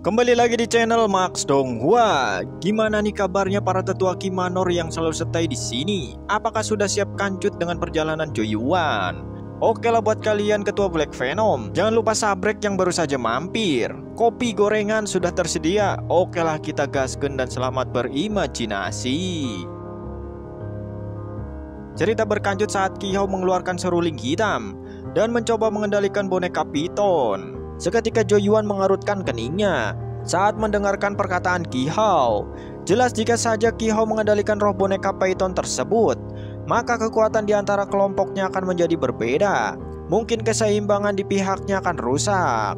Kembali lagi di channel Max Donghua. Gimana nih kabarnya para tetua Kimanor yang selalu stay di sini? Apakah sudah siap kancut dengan perjalanan Joyuan? Oke lah buat kalian ketua Black Venom, jangan lupa sabrek yang baru saja mampir. Kopi gorengan sudah tersedia. Oke lah kita gasken dan selamat berimajinasi. Cerita berkancut saat Kihou mengeluarkan seruling hitam dan mencoba mengendalikan boneka Piton. Seketika Joyuan mengerutkan keningnya saat mendengarkan perkataan Kihou. Jelas jika saja Kihou mengendalikan roh boneka Python tersebut, maka kekuatan di antara kelompoknya akan menjadi berbeda. Mungkin keseimbangan di pihaknya akan rusak.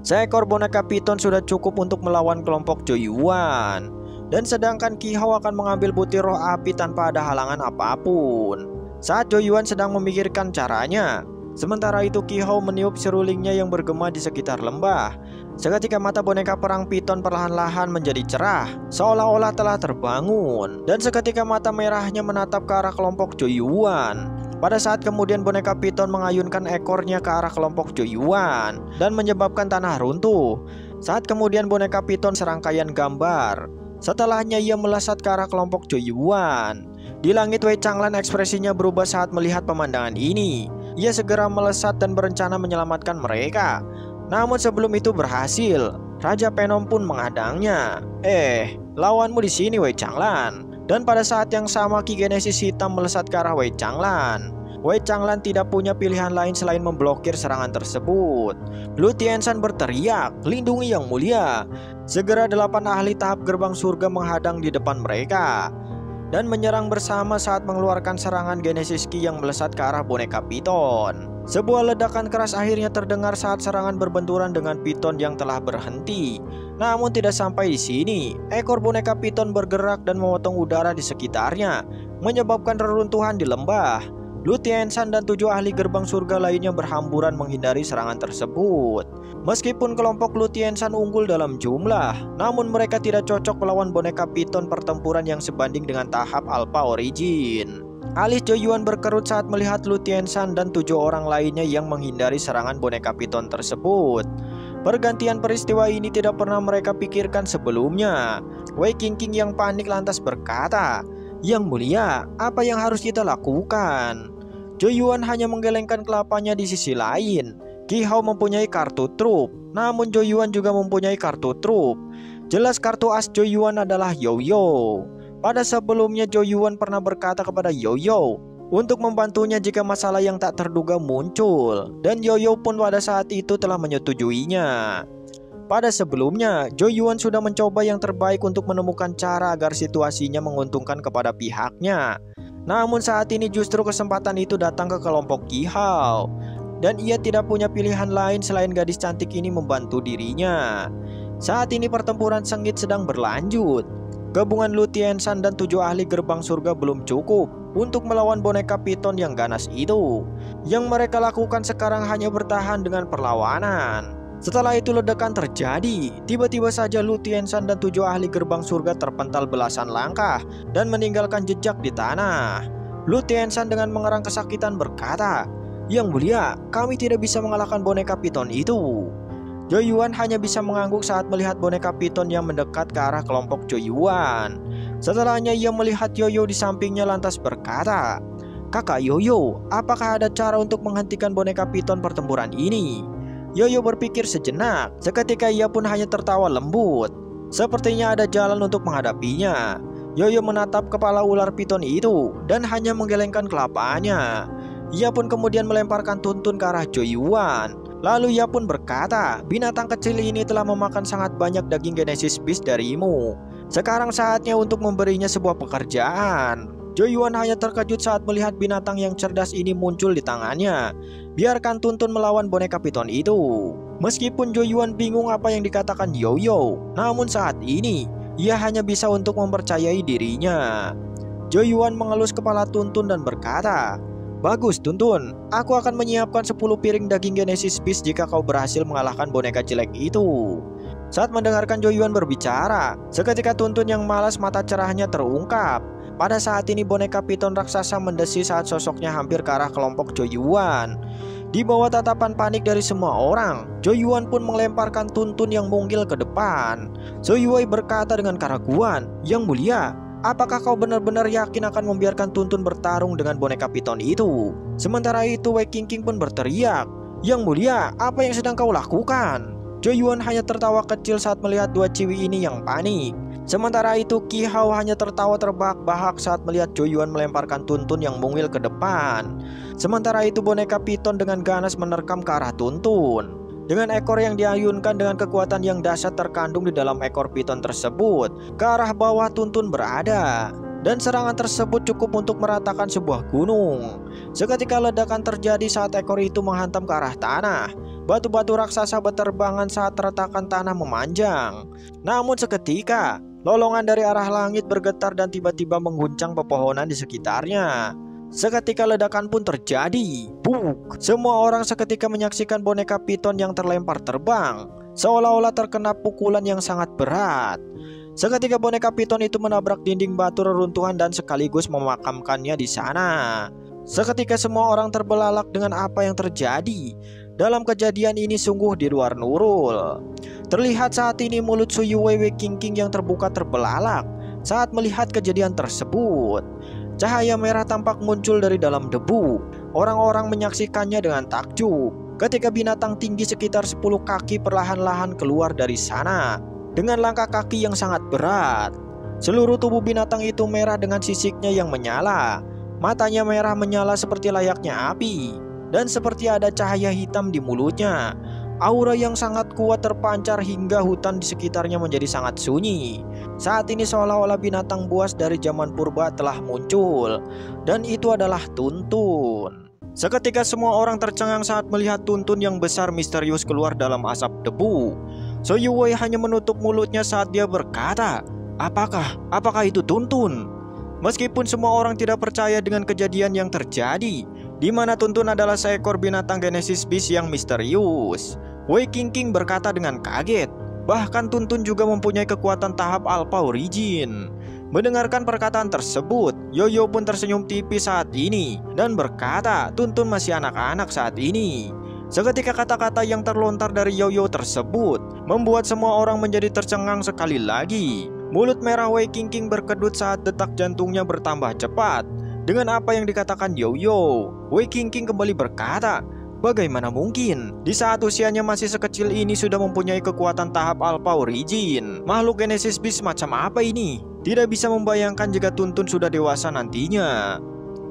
Seekor boneka Python sudah cukup untuk melawan kelompok Joyuan. Dan sedangkan Kihou akan mengambil butir roh api tanpa ada halangan apapun. Saat Joyuan sedang memikirkan caranya, sementara itu Kihou meniup serulingnya yang bergema di sekitar lembah. Seketika mata boneka perang Python perlahan-lahan menjadi cerah, seolah-olah telah terbangun. Dan seketika mata merahnya menatap ke arah kelompok Joyuan. Pada saat kemudian boneka Python mengayunkan ekornya ke arah kelompok Joyuan dan menyebabkan tanah runtuh. Saat kemudian boneka Python serangkaian gambar. Setelahnya ia melesat ke arah kelompok Joyuan. Di langit Wei Changlan ekspresinya berubah saat melihat pemandangan ini. Ia segera melesat dan berencana menyelamatkan mereka. Namun sebelum itu berhasil, Raja Venom pun menghadangnya. Lawanmu di sini Wei Changlan. Dan pada saat yang sama Ki Genesis hitam melesat ke arah Wei Changlan. Wei Changlan tidak punya pilihan lain selain memblokir serangan tersebut. Lu Tianshan berteriak, "Lindungi yang mulia." Segera 8 ahli tahap gerbang surga menghadang di depan mereka dan menyerang bersama saat mengeluarkan serangan Genesis Ki yang melesat ke arah boneka Python. Sebuah ledakan keras akhirnya terdengar saat serangan berbenturan dengan Python yang telah berhenti. Namun tidak sampai di sini, ekor boneka Python bergerak dan memotong udara di sekitarnya, menyebabkan reruntuhan di lembah. Lu Tianshan dan 7 ahli gerbang surga lainnya berhamburan menghindari serangan tersebut. Meskipun kelompok Lu Tianshan unggul dalam jumlah, namun mereka tidak cocok melawan boneka Python pertempuran yang sebanding dengan tahap Alpha Origin. Alis Joyuan berkerut saat melihat Lu Tianshan dan 7 orang lainnya yang menghindari serangan boneka Python tersebut. Pergantian peristiwa ini tidak pernah mereka pikirkan sebelumnya. Wei Qingqing yang panik lantas berkata, "Yang mulia, apa yang harus kita lakukan?" Joyuan hanya menggelengkan kelapanya di sisi lain. Kihou mempunyai kartu trup, namun Joyuan juga mempunyai kartu trup. Jelas kartu as Joyuan adalah Yoyo. Pada sebelumnya Joyuan pernah berkata kepada Yoyo untuk membantunya jika masalah yang tak terduga muncul, dan Yoyo pun pada saat itu telah menyetujuinya. Pada sebelumnya, Joyuan sudah mencoba yang terbaik untuk menemukan cara agar situasinya menguntungkan kepada pihaknya. Namun saat ini justru kesempatan itu datang ke kelompok Kihou, dan ia tidak punya pilihan lain selain gadis cantik ini membantu dirinya. Saat ini pertempuran sengit sedang berlanjut. Gabungan Lu Tianshan dan 7 ahli gerbang surga belum cukup untuk melawan boneka Python yang ganas itu. Yang mereka lakukan sekarang hanya bertahan dengan perlawanan. Setelah itu ledakan terjadi. Tiba-tiba saja Lu Tianshan dan 7 ahli gerbang surga terpental belasan langkah dan meninggalkan jejak di tanah. Lu Tianshan dengan mengerang kesakitan berkata, "Yang mulia, kami tidak bisa mengalahkan boneka Python itu." Joyuan hanya bisa mengangguk saat melihat boneka Python yang mendekat ke arah kelompok Joyuan. Setelahnya ia melihat Yoyo di sampingnya lantas berkata, "Kakak Yoyo, apakah ada cara untuk menghentikan boneka Python pertempuran ini?" Yoyo berpikir sejenak, seketika ia pun hanya tertawa lembut. Sepertinya ada jalan untuk menghadapinya. Yoyo menatap kepala ular Python itu dan hanya menggelengkan kelapanya. Ia pun kemudian melemparkan tuntun ke arah Joyuan. Lalu ia pun berkata, "Binatang kecil ini telah memakan sangat banyak daging Genesis Beast darimu. Sekarang saatnya untuk memberinya sebuah pekerjaan." Joyuan hanya terkejut saat melihat binatang yang cerdas ini muncul di tangannya. Biarkan tuntun melawan boneka Python itu. Meskipun Joyuan bingung apa yang dikatakan Yoyo, namun saat ini ia hanya bisa untuk mempercayai dirinya. Joyuan mengelus kepala tuntun dan berkata, "Bagus tuntun, aku akan menyiapkan 10 piring daging Genesis Beast jika kau berhasil mengalahkan boneka jelek itu." Saat mendengarkan Joyuan berbicara, seketika tuntun yang malas mata cerahnya terungkap. Pada saat ini boneka Python raksasa mendesis saat sosoknya hampir ke arah kelompok Joyuan. Di bawah tatapan panik dari semua orang, Joyuan pun melemparkan Tuntun yang mungil ke depan. Soyuwei berkata dengan keraguan, "Yang mulia, apakah kau benar-benar yakin akan membiarkan Tuntun bertarung dengan boneka piton itu?" Sementara itu Wei Qingqing pun berteriak, "Yang mulia, apa yang sedang kau lakukan?" Joyuan hanya tertawa kecil saat melihat dua ciwi ini yang panik. Sementara itu Qi Hao hanya tertawa terbahak-bahak saat melihat Joyuan melemparkan Tuntun yang mungil ke depan. Sementara itu boneka piton dengan ganas menerkam ke arah Tuntun. Dengan ekor yang diayunkan dengan kekuatan yang dahsyat terkandung di dalam ekor piton tersebut, ke arah bawah Tuntun berada. Dan serangan tersebut cukup untuk meratakan sebuah gunung. Seketika ledakan terjadi saat ekor itu menghantam ke arah tanah. Batu-batu raksasa berterbangan saat retakan tanah memanjang. Namun seketika lolongan dari arah langit bergetar dan tiba-tiba mengguncang pepohonan di sekitarnya. Seketika ledakan pun terjadi. Buk! Semua orang seketika menyaksikan boneka piton yang terlempar terbang, seolah-olah terkena pukulan yang sangat berat. Seketika boneka piton itu menabrak dinding batu reruntuhan dan sekaligus memakamkannya di sana. Seketika semua orang terbelalak dengan apa yang terjadi. Dalam kejadian ini sungguh di luar nurul. Terlihat saat ini mulut Soyuwei Wei Qingqing yang terbuka terbelalak saat melihat kejadian tersebut. Cahaya merah tampak muncul dari dalam debu. Orang-orang menyaksikannya dengan takjub. Ketika binatang tinggi sekitar 10 kaki perlahan-lahan keluar dari sana dengan langkah kaki yang sangat berat. Seluruh tubuh binatang itu merah dengan sisiknya yang menyala. Matanya merah menyala seperti layaknya api. Dan seperti ada cahaya hitam di mulutnya. Aura yang sangat kuat terpancar hingga hutan di sekitarnya menjadi sangat sunyi. Saat ini seolah-olah binatang buas dari zaman purba telah muncul. Dan itu adalah Tuntun. Seketika semua orang tercengang saat melihat Tuntun yang besar misterius keluar dalam asap debu. Soyuwei hanya menutup mulutnya saat dia berkata, Apakah itu Tuntun?" Meskipun semua orang tidak percaya dengan kejadian yang terjadi, di mana Tuntun adalah seekor binatang Genesis Beast yang misterius. Wei Qingqing berkata dengan kaget, bahkan Tuntun juga mempunyai kekuatan tahap Alpha Origin. Mendengarkan perkataan tersebut, Yoyo pun tersenyum tipis saat ini dan berkata Tuntun masih anak-anak saat ini. Seketika kata-kata yang terlontar dari Yoyo tersebut membuat semua orang menjadi tercengang sekali lagi. Mulut merah Wei Qingqing berkedut saat detak jantungnya bertambah cepat. Dengan apa yang dikatakan Yoyo, Wei Qingqing kembali berkata, "Bagaimana mungkin? Di saat usianya masih sekecil ini sudah mempunyai kekuatan tahap Alpha Origin. Makhluk Genesis Beast macam apa ini? Tidak bisa membayangkan jika Tuntun sudah dewasa nantinya."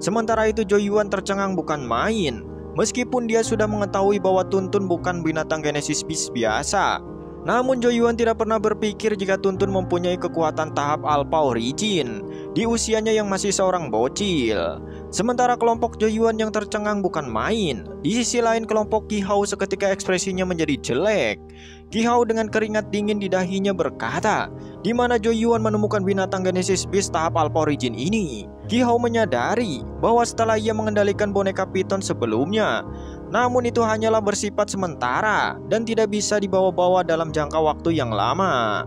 Sementara itu Joyuan tercengang bukan main. Meskipun dia sudah mengetahui bahwa Tuntun bukan binatang Genesis Beast biasa, namun Joyuan tidak pernah berpikir jika Tuntun mempunyai kekuatan tahap Alpha Origin di usianya yang masih seorang bocil. Sementara kelompok Joyuan yang tercengang bukan main. Di sisi lain kelompok Qi Hao seketika ekspresinya menjadi jelek. Qi Hao dengan keringat dingin di dahinya berkata, "Di mana Joyuan menemukan binatang Genesis Beast tahap Alpha Origin ini?" Qi Hao menyadari bahwa setelah ia mengendalikan boneka piton sebelumnya, namun itu hanyalah bersifat sementara dan tidak bisa dibawa-bawa dalam jangka waktu yang lama.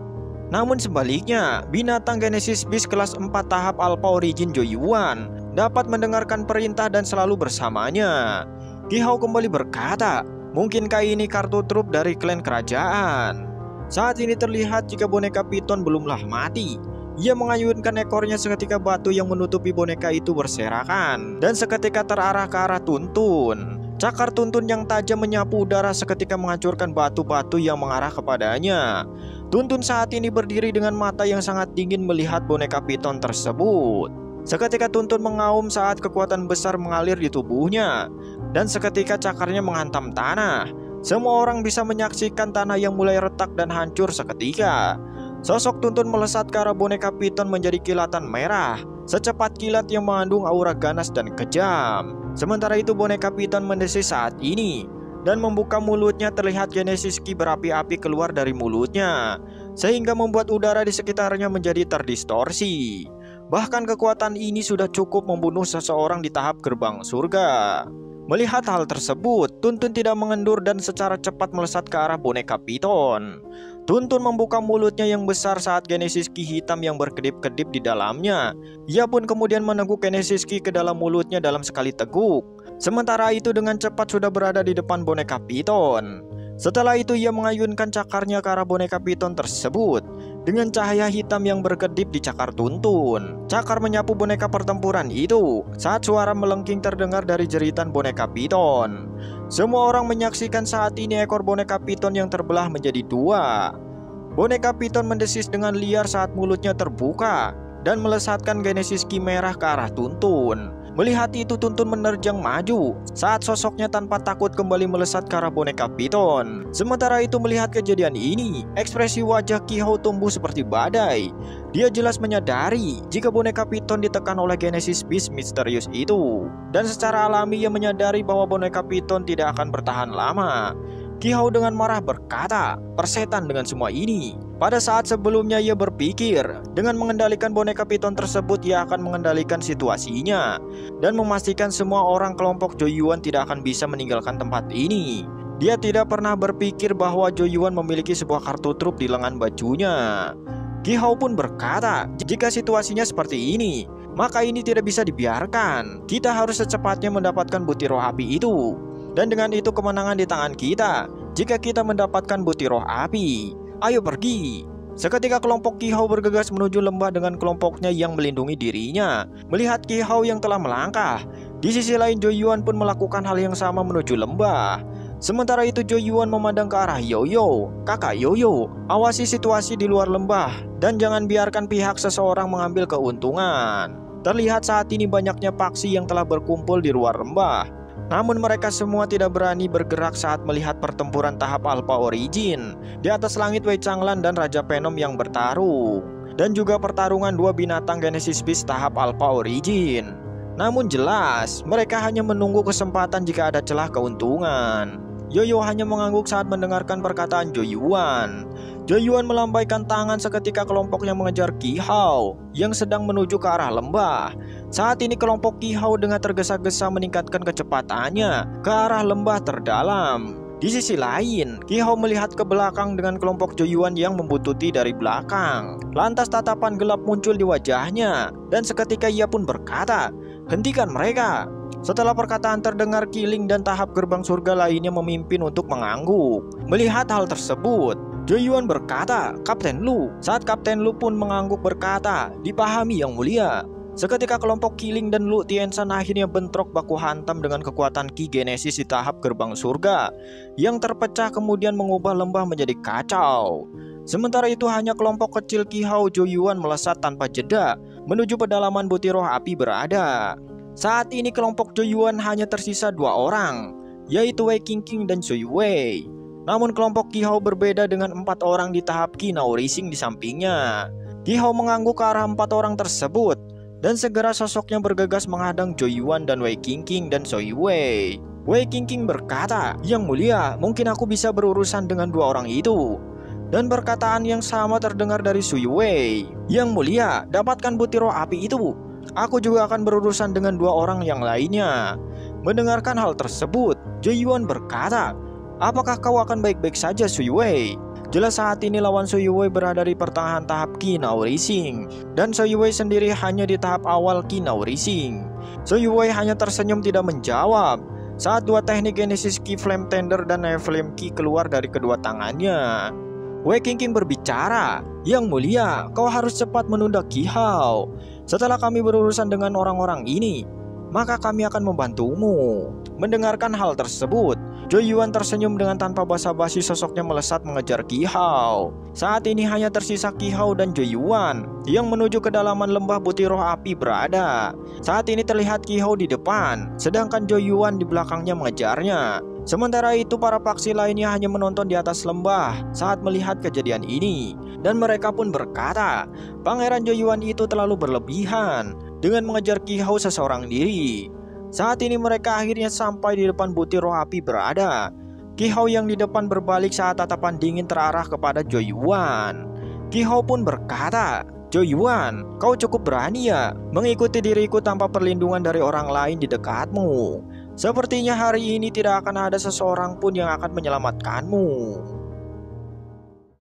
Namun sebaliknya, binatang Genesis Beast kelas 4 tahap Alpha Origin Joyuan dapat mendengarkan perintah dan selalu bersamanya. Qi Hao kembali berkata, "Mungkinkah ini kartu truf dari klan kerajaan?" Saat ini terlihat jika boneka piton belumlah mati. Ia mengayunkan ekornya seketika batu yang menutupi boneka itu berserakan dan seketika terarah ke arah Tuntun. Cakar Tuntun yang tajam menyapu udara seketika menghancurkan batu-batu yang mengarah kepadanya. Tuntun saat ini berdiri dengan mata yang sangat dingin melihat boneka piton tersebut. Seketika Tuntun mengaum saat kekuatan besar mengalir di tubuhnya dan seketika cakarnya menghantam tanah. Semua orang bisa menyaksikan tanah yang mulai retak dan hancur seketika. Sosok Tuntun melesat ke arah boneka piton menjadi kilatan merah, secepat kilat yang mengandung aura ganas dan kejam. Sementara itu boneka piton mendesis saat ini dan membuka mulutnya. Terlihat Genesis Ki berapi-api keluar dari mulutnya sehingga membuat udara di sekitarnya menjadi terdistorsi. Bahkan kekuatan ini sudah cukup membunuh seseorang di tahap gerbang surga. Melihat hal tersebut, Tuntun tidak mengendur dan secara cepat melesat ke arah boneka piton. Tuntun membuka mulutnya yang besar saat Genesis Ki hitam yang berkedip-kedip di dalamnya. Ia pun kemudian meneguk Genesis Ki ke dalam mulutnya dalam sekali teguk. Sementara itu dengan cepat sudah berada di depan boneka piton. Setelah itu ia mengayunkan cakarnya ke arah boneka piton tersebut dengan cahaya hitam yang berkedip di cakar tuntun. Cakar menyapu boneka pertempuran itu saat suara melengking terdengar dari jeritan boneka piton. Semua orang menyaksikan saat ini ekor boneka piton yang terbelah menjadi dua. Boneka piton mendesis dengan liar saat mulutnya terbuka dan melesatkan Genesis Ki merah ke arah tuntun. Melihat itu tuntun menerjang maju saat sosoknya tanpa takut kembali melesat ke arah boneka piton. Sementara itu melihat kejadian ini, ekspresi wajah Ki Hao tumbuh seperti badai. Dia jelas menyadari jika boneka piton ditekan oleh Genesis Beast misterius itu. Dan secara alami ia menyadari bahwa boneka piton tidak akan bertahan lama. Ki Hao dengan marah berkata, "Persetan dengan semua ini." Pada saat sebelumnya ia berpikir dengan mengendalikan boneka piton tersebut ia akan mengendalikan situasinya dan memastikan semua orang kelompok Joyuan tidak akan bisa meninggalkan tempat ini. Dia tidak pernah berpikir bahwa Joyuan memiliki sebuah kartu truf di lengan bajunya. Ki Hao pun berkata, "Jika situasinya seperti ini, maka ini tidak bisa dibiarkan. Kita harus secepatnya mendapatkan butir roh api itu. Dan dengan itu kemenangan di tangan kita jika kita mendapatkan butir roh api. Ayo pergi." Seketika kelompok Ki Hao bergegas menuju lembah dengan kelompoknya yang melindungi dirinya. Melihat Ki Hao yang telah melangkah, di sisi lain Joyuan pun melakukan hal yang sama menuju lembah. Sementara itu Joyuan memandang ke arah Yoyo. "Kakak Yoyo, awasi situasi di luar lembah dan jangan biarkan pihak seseorang mengambil keuntungan." Terlihat saat ini banyaknya paksi yang telah berkumpul di luar lembah. Namun mereka semua tidak berani bergerak saat melihat pertempuran tahap Alpha Origin. Di atas langit Wei Changlan dan Raja Venom yang bertarung. Dan juga pertarungan dua binatang Genesis Beast tahap Alpha Origin. Namun jelas mereka hanya menunggu kesempatan jika ada celah keuntungan. Yoyo hanya mengangguk saat mendengarkan perkataan Joyuan. Joyuan melambaikan tangan seketika kelompoknya mengejar Ki Hao yang sedang menuju ke arah lembah. Saat ini kelompok Ki Hao dengan tergesa-gesa meningkatkan kecepatannya ke arah lembah terdalam. Di sisi lain, Ki Hao melihat ke belakang dengan kelompok Joyuan yang membuntuti dari belakang. Lantas tatapan gelap muncul di wajahnya dan seketika ia pun berkata, "Hentikan mereka." Setelah perkataan terdengar, Kiling dan tahap gerbang surga lainnya memimpin untuk mengangguk. Melihat hal tersebut, Joyuan berkata, "Kapten Lu." Saat Kapten Lu pun mengangguk berkata, "Dipahami yang mulia." Seketika kelompok Kiling dan Lu Tiansan akhirnya bentrok baku hantam dengan kekuatan Ki Genesis di tahap gerbang surga yang terpecah kemudian mengubah lembah menjadi kacau. Sementara itu hanya kelompok kecil Ki Hao Joyuan melesat tanpa jeda menuju pedalaman butir roh api berada. Saat ini kelompok Joyuan hanya tersisa dua orang, yaitu Wei Qingqing dan Sui Wei. Namun kelompok Ki Hao berbeda dengan 4 orang di tahap Ki Nao Rising di sampingnya. Ki Hao mengangguk ke arah 4 orang tersebut dan segera sosoknya bergegas menghadang Joyuan dan Wei Qingqing dan Sui Wei. Wei Qingqing berkata, "Yang mulia, mungkin aku bisa berurusan dengan 2 orang itu." Dan perkataan yang sama terdengar dari Sui Wei. "Yang mulia, dapatkan butir roh api itu. Aku juga akan berurusan dengan 2 orang yang lainnya." Mendengarkan hal tersebut, Joyuan berkata, "Apakah kau akan baik-baik saja, Sui Wei?" Jelas saat ini lawan Sui Wei berada di pertengahan tahap Ki Nao Rising, dan Sui Wei sendiri hanya di tahap awal Ki Nao Rising. Sui Wei hanya tersenyum tidak menjawab saat 2 teknik Genesis Ki Flame Tender dan Flame Ki keluar dari kedua tangannya. Wei Qingqing berbicara, "Yang mulia, kau harus cepat menunda Ki Hao. Setelah kami berurusan dengan orang-orang ini, maka kami akan membantumu." Mendengarkan hal tersebut, Joyuan tersenyum dengan tanpa basa-basi sosoknya melesat mengejar Ki Hao. Saat ini hanya tersisa Ki Hao dan Joyuan yang menuju kedalaman lembah butir roh api berada. Saat ini terlihat Ki Hao di depan, sedangkan Joyuan di belakangnya mengejarnya. Sementara itu para paksi lainnya hanya menonton di atas lembah saat melihat kejadian ini. Dan mereka pun berkata, Pangeran Joyuan itu terlalu berlebihan dengan mengejar Ki Hao seseorang diri. Saat ini mereka akhirnya sampai di depan butir roh api berada. Ki Hao yang di depan berbalik saat tatapan dingin terarah kepada Joyuan. Ki Hao pun berkata, "Joyuan, kau cukup berani ya mengikuti diriku tanpa perlindungan dari orang lain di dekatmu. Sepertinya hari ini tidak akan ada seseorang pun yang akan menyelamatkanmu."